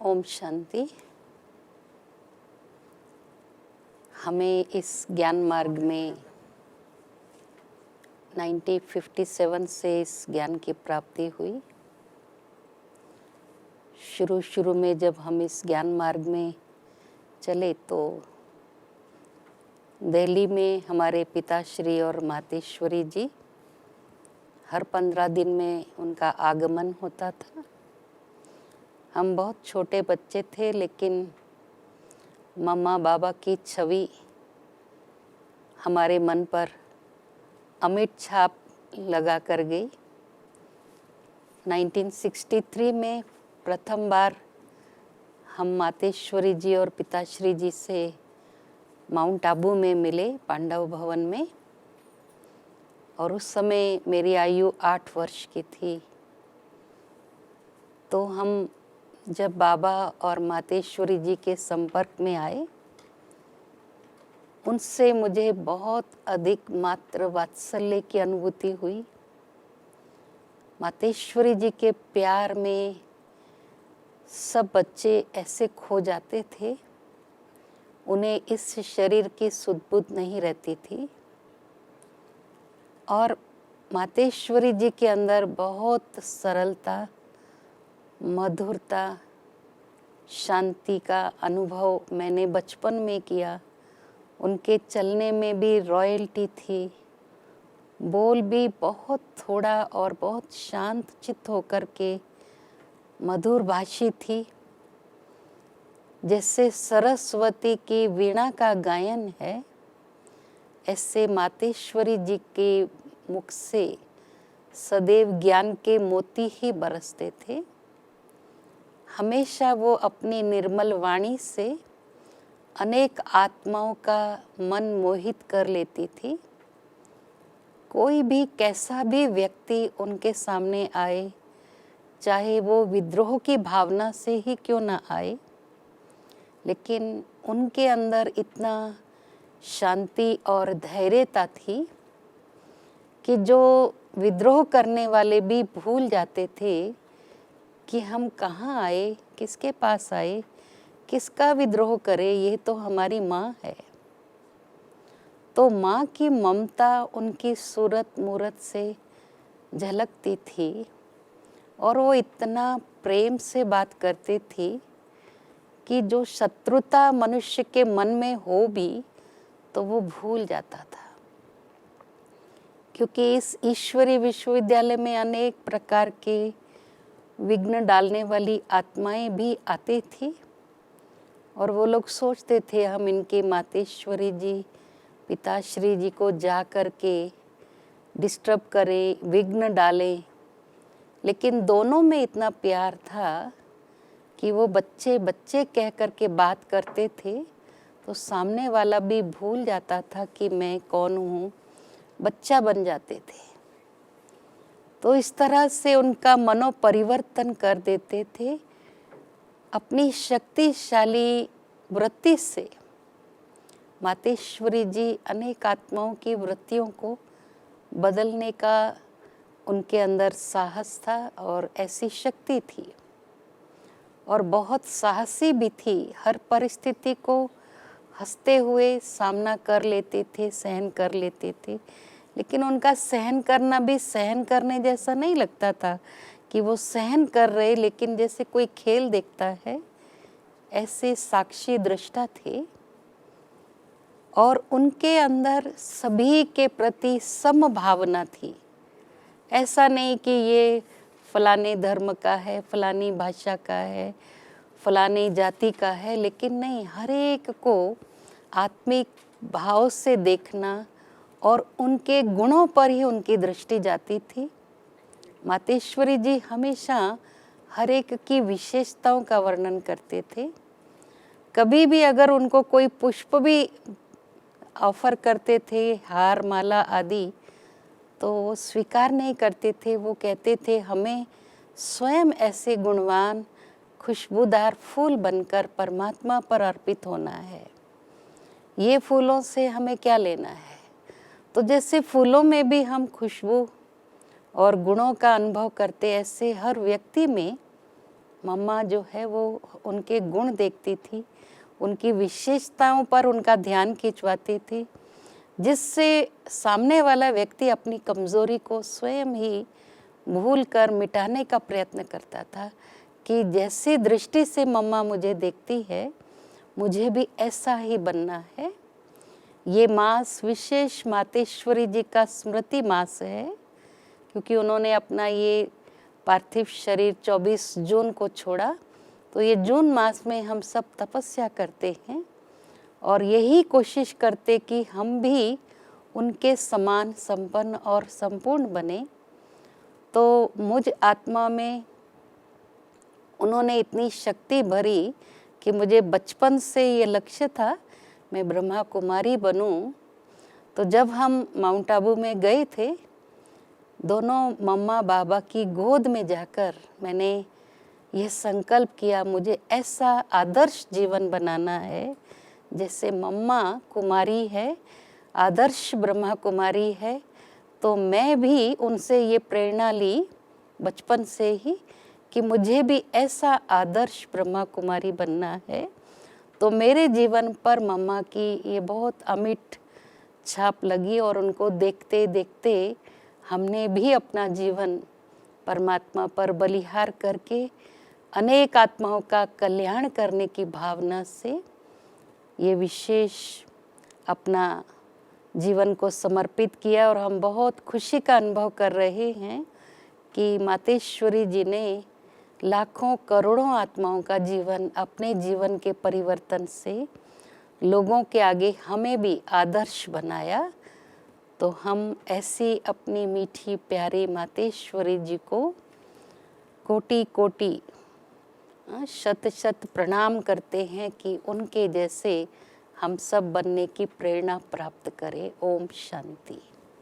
ओम शांति। हमें इस ज्ञान मार्ग में 1957 से इस ज्ञान की प्राप्ति हुई। शुरू में जब हम इस ज्ञान मार्ग में चले तो दिल्ली में हमारे पिताश्री और मातेश्वरी जी हर 15 दिन में उनका आगमन होता था। हम बहुत छोटे बच्चे थे, लेकिन मम्मा बाबा की छवि हमारे मन पर अमिट छाप लगा कर गई। 1963 में प्रथम बार हम मातेश्वरी जी और पिताश्री जी से माउंट आबू में मिले, पांडव भवन में, और उस समय मेरी आयु 8 वर्ष की थी। तो हम जब बाबा और मातेश्वरी जी के संपर्क में आए, उनसे मुझे बहुत अधिक मात्र वात्सल्य की अनुभूति हुई। मातेश्वरी जी के प्यार में सब बच्चे ऐसे खो जाते थे, उन्हें इस शरीर की सुध-बुध नहीं रहती थी। और मातेश्वरी जी के अंदर बहुत सरलता, मधुरता, शांति का अनुभव मैंने बचपन में किया। उनके चलने में भी रॉयल्टी थी, बोल भी बहुत थोड़ा और बहुत शांत चित्त होकर के मधुर भाषी थी। जैसे सरस्वती की वीणा का गायन है, ऐसे मातेश्वरी जी के मुख से सदैव ज्ञान के मोती ही बरसते थे। हमेशा वो अपनी निर्मल वाणी से अनेक आत्माओं का मन मोहित कर लेती थी। कोई भी कैसा भी व्यक्ति उनके सामने आए, चाहे वो विद्रोह की भावना से ही क्यों ना आए, लेकिन उनके अंदर इतना शांति और धैर्यता थी कि जो विद्रोह करने वाले भी भूल जाते थे कि हम कहाँ आए, किसके पास आए, किसका विद्रोह करे, ये तो हमारी माँ है। तो माँ की ममता उनकी सूरत मूरत से झलकती थी, और वो इतना प्रेम से बात करती थी कि जो शत्रुता मनुष्य के मन में हो भी तो वो भूल जाता था। क्योंकि इस ईश्वरीय विश्वविद्यालय में अनेक प्रकार के विघ्न डालने वाली आत्माएं भी आती थी, और वो लोग सोचते थे हम इनके मातेश्वरी जी, पिताश्री जी को जा कर के डिस्टर्ब करें, विघ्न डालें। लेकिन दोनों में इतना प्यार था कि वो बच्चे बच्चे कह कर के बात करते थे, तो सामने वाला भी भूल जाता था कि मैं कौन हूँ, बच्चा बन जाते थे। तो इस तरह से उनका मनोपरिवर्तन कर देते थे। अपनी शक्तिशाली वृत्ति से मातेश्वरी जी अनेक आत्माओं की वृत्तियों को बदलने का उनके अंदर साहस था और ऐसी शक्ति थी, और बहुत साहसी भी थी। हर परिस्थिति को हंसते हुए सामना कर लेते थे, सहन कर लेते थे। लेकिन उनका सहन करना भी सहन करने जैसा नहीं लगता था कि वो सहन कर रहे, लेकिन जैसे कोई खेल देखता है, ऐसे साक्षी दृष्टा थे। और उनके अंदर सभी के प्रति समभावना थी। ऐसा नहीं कि ये फलाने धर्म का है, फलानी भाषा का है, फलानी जाति का है, लेकिन नहीं, हर एक को आत्मिक भाव से देखना और उनके गुणों पर ही उनकी दृष्टि जाती थी। मातेश्वरी जी हमेशा हर एक की विशेषताओं का वर्णन करते थे। कभी भी अगर उनको कोई पुष्प भी ऑफर करते थे, हार माला आदि, तो वो स्वीकार नहीं करते थे। वो कहते थे हमें स्वयं ऐसे गुणवान खुशबूदार फूल बनकर परमात्मा पर अर्पित होना है, ये फूलों से हमें क्या लेना है। तो जैसे फूलों में भी हम खुशबू और गुणों का अनुभव करते, ऐसे हर व्यक्ति में मम्मा जो है वो उनके गुण देखती थी, उनकी विशेषताओं पर उनका ध्यान खिंचवाती थी, जिससे सामने वाला व्यक्ति अपनी कमज़ोरी को स्वयं ही भूल कर मिटाने का प्रयत्न करता था कि जैसी दृष्टि से मम्मा मुझे देखती है, मुझे भी ऐसा ही बनना है। ये मास विशेष मातेश्वरी जी का स्मृति मास है, क्योंकि उन्होंने अपना ये पार्थिव शरीर 24 जून को छोड़ा। तो ये जून मास में हम सब तपस्या करते हैं और यही कोशिश करते कि हम भी उनके समान संपन्न और संपूर्ण बने। तो मुझ आत्मा में उन्होंने इतनी शक्ति भरी कि मुझे बचपन से ये लक्ष्य था मैं ब्रह्मा कुमारी बनूं। तो जब हम माउंट आबू में गए थे, दोनों मम्मा बाबा की गोद में जाकर मैंने यह संकल्प किया, मुझे ऐसा आदर्श जीवन बनाना है जैसे मम्मा कुमारी है, आदर्श ब्रह्मा कुमारी है। तो मैं भी उनसे ये प्रेरणा ली बचपन से ही कि मुझे भी ऐसा आदर्श ब्रह्मा कुमारी बनना है। तो मेरे जीवन पर मम्मा की ये बहुत अमिट छाप लगी और उनको देखते देखते हमने भी अपना जीवन परमात्मा पर बलिहार करके अनेक आत्माओं का कल्याण करने की भावना से ये विशेष अपना जीवन को समर्पित किया। और हम बहुत खुशी का अनुभव कर रहे हैं कि मातेश्वरी जी ने लाखों करोड़ों आत्माओं का जीवन अपने जीवन के परिवर्तन से लोगों के आगे हमें भी आदर्श बनाया। तो हम ऐसी अपनी मीठी प्यारी मातेश्वरी जी को कोटि कोटि शत शत प्रणाम करते हैं कि उनके जैसे हम सब बनने की प्रेरणा प्राप्त करें। ओम शांति।